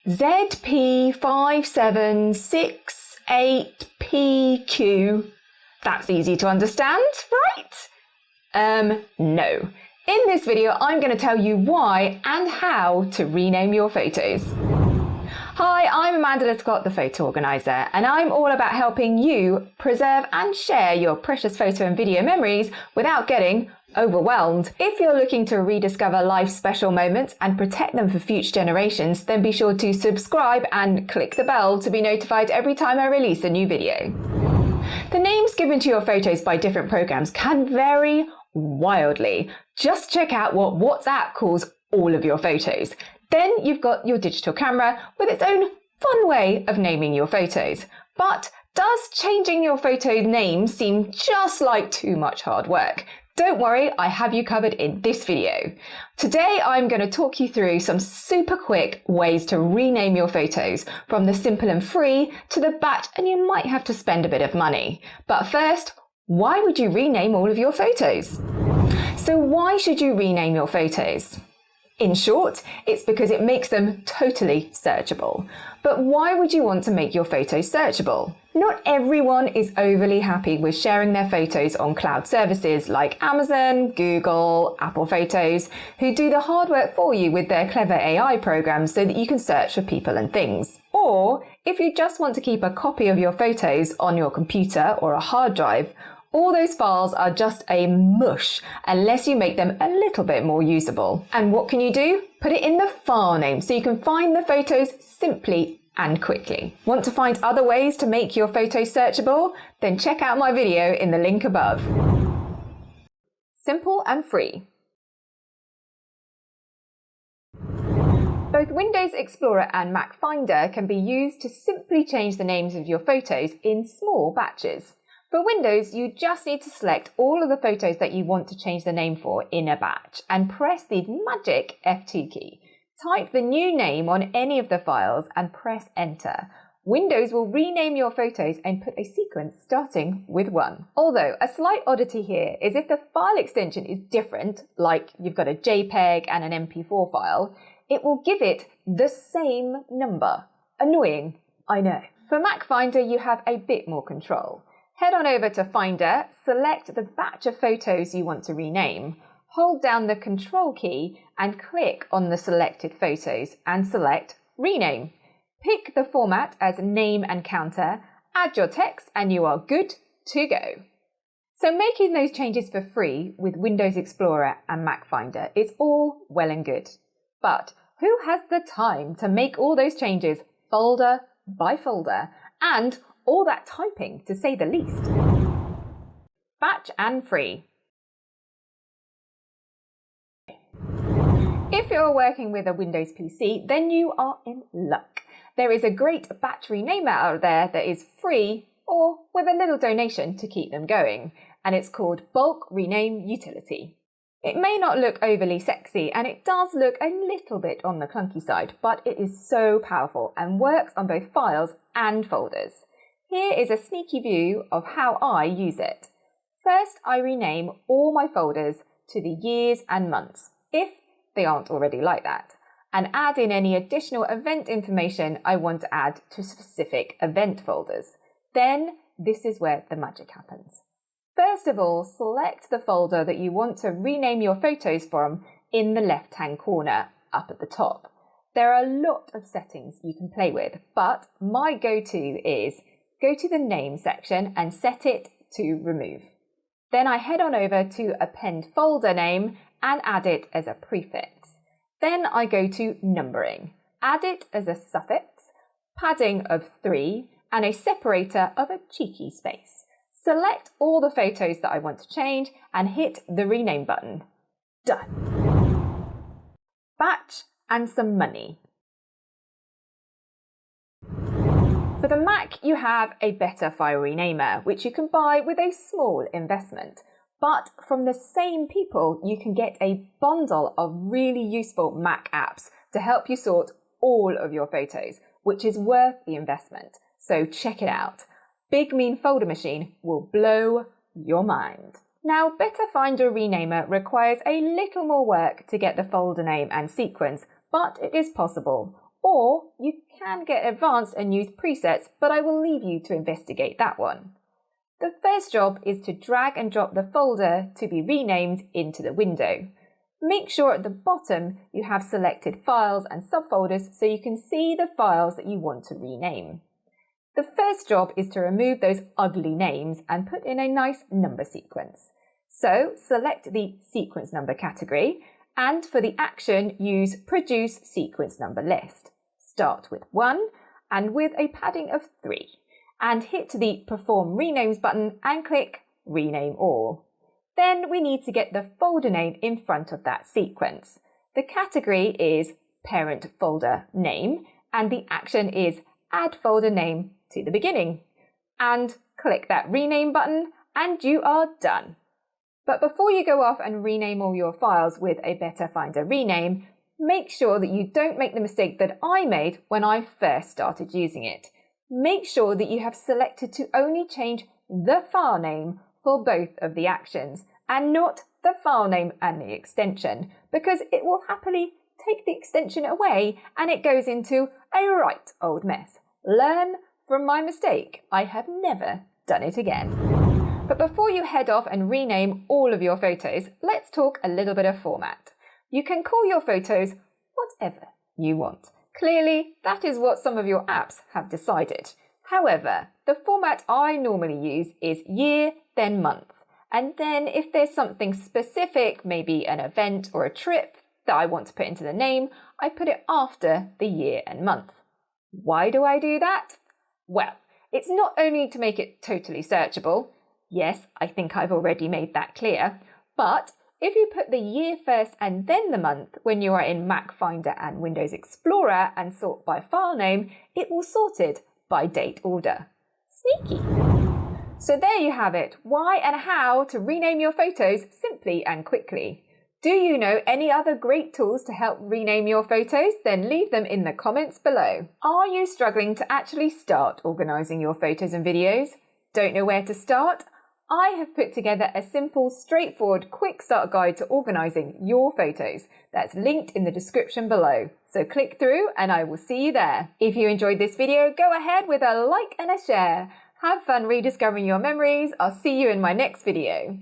ZP5768PQ. That's easy to understand, right? No. In this video, I'm going to tell you why and how to rename your photos. Hi, I'm Amanda Littlecott, the photo organizer, and I'm all about helping you preserve and share your precious photo and video memories without getting overwhelmed. If you're looking to rediscover life's special moments and protect them for future generations, then be sure to subscribe and click the bell to be notified every time I release a new video. The names given to your photos by different programs can vary wildly. Just check out what WhatsApp calls all of your photos. Then you've got your digital camera with its own fun way of naming your photos. But does changing your photo name seem just like too much hard work? Don't worry, I have you covered in this video. Today I'm going to talk you through some super quick ways to rename your photos, from the simple and free to the batch and you might have to spend a bit of money. But first, why would you rename all of your photos? So why should you rename your photos? In short, it's because it makes them totally searchable. But why would you want to make your photos searchable? Not everyone is overly happy with sharing their photos on cloud services like Amazon, Google, Apple Photos, who do the hard work for you with their clever AI programs so that you can search for people and things. Or if you just want to keep a copy of your photos on your computer or a hard drive, all those files are just a mush unless you make them a little bit more usable. And what can you do? Put it in the file name so you can find the photos simply and quickly. Want to find other ways to make your photos searchable? Then check out my video in the link above. Simple and free. Both Windows Explorer and Mac Finder can be used to simply change the names of your photos in small batches. For Windows, you just need to select all of the photos that you want to change the name for in a batch and press the magic F2 key. Type the new name on any of the files and press enter. Windows will rename your photos and put a sequence starting with 1. Although a slight oddity here is if the file extension is different, like you've got a JPEG and an MP4 file, it will give it the same number. Annoying, I know. For Mac Finder, you have a bit more control. Head on over to Finder, select the batch of photos you want to rename, hold down the Control key and click on the selected photos and select Rename. Pick the format as name and counter, add your text and you are good to go. So making those changes for free with Windows Explorer and Mac Finder is all well and good. But who has the time to make all those changes folder by folder and all that typing, to say the least? Batch and free. If you're working with a Windows PC, then you are in luck. There is a great batch renamer out there that is free or with a little donation to keep them going, and it's called Bulk Rename Utility. It may not look overly sexy, and it does look a little bit on the clunky side, but it is so powerful and works on both files and folders. Here is a sneaky view of how I use it. First, I rename all my folders to the years and months, if they aren't already like that, and add in any additional event information I want to add to specific event folders. Then, this is where the magic happens. First of all, select the folder that you want to rename your photos from in the left-hand corner up at the top. There are a lot of settings you can play with, but my go-to is go to the name section and set it to remove. Then I head on over to append folder name and add it as a prefix. Then I go to numbering, add it as a suffix, padding of 3 and a separator of a cheeky space. Select all the photos that I want to change and hit the rename button. Done. Batch and some money. For the Mac, you have a better file renamer, which you can buy with a small investment. But from the same people, you can get a bundle of really useful Mac apps to help you sort all of your photos, which is worth the investment. So check it out. Big Mean Folder Machine will blow your mind. Now, Better Finder Renamer requires a little more work to get the folder name and sequence, but it is possible. or you can get advanced and use presets, but I will leave you to investigate that one. The first job is to drag and drop the folder to be renamed into the window. Make sure at the bottom you have selected files and subfolders so you can see the files that you want to rename. The first job is to remove those ugly names and put in a nice number sequence. So select the sequence number category, and for the action use Produce Sequence Number List. Start with 1 and with a padding of 3, and hit the Perform Renames button and click Rename All. Then we need to get the folder name in front of that sequence. The category is Parent Folder Name, and the action is Add Folder Name to the beginning. And click that Rename button and you are done. But before you go off and rename all your files with a Better Finder rename, make sure that you don't make the mistake that I made when I first started using it. Make sure that you have selected to only change the file name for both of the actions and not the file name and the extension, because it will happily take the extension away and it goes into a right old mess. Learn from my mistake. I have never done it again. But before you head off and rename all of your photos, let's talk a little bit of format. You can call your photos whatever you want. Clearly, that is what some of your apps have decided. However, the format I normally use is year, then month. And then if there's something specific, maybe an event or a trip that I want to put into the name, I put it after the year and month. Why do I do that? Well, it's not only to make it totally searchable. Yes, I think I've already made that clear. But if you put the year first and then the month when you are in Mac Finder and Windows Explorer and sort by file name, it will sort it by date order. Sneaky! So there you have it, why and how to rename your photos simply and quickly. Do you know any other great tools to help rename your photos? Then leave them in the comments below. Are you struggling to actually start organising your photos and videos? Don't know where to start? I have put together a simple, straightforward, quick start guide to organising your photos. That's linked in the description below. So click through and I will see you there. If you enjoyed this video, go ahead with a like and a share. Have fun rediscovering your memories. I'll see you in my next video.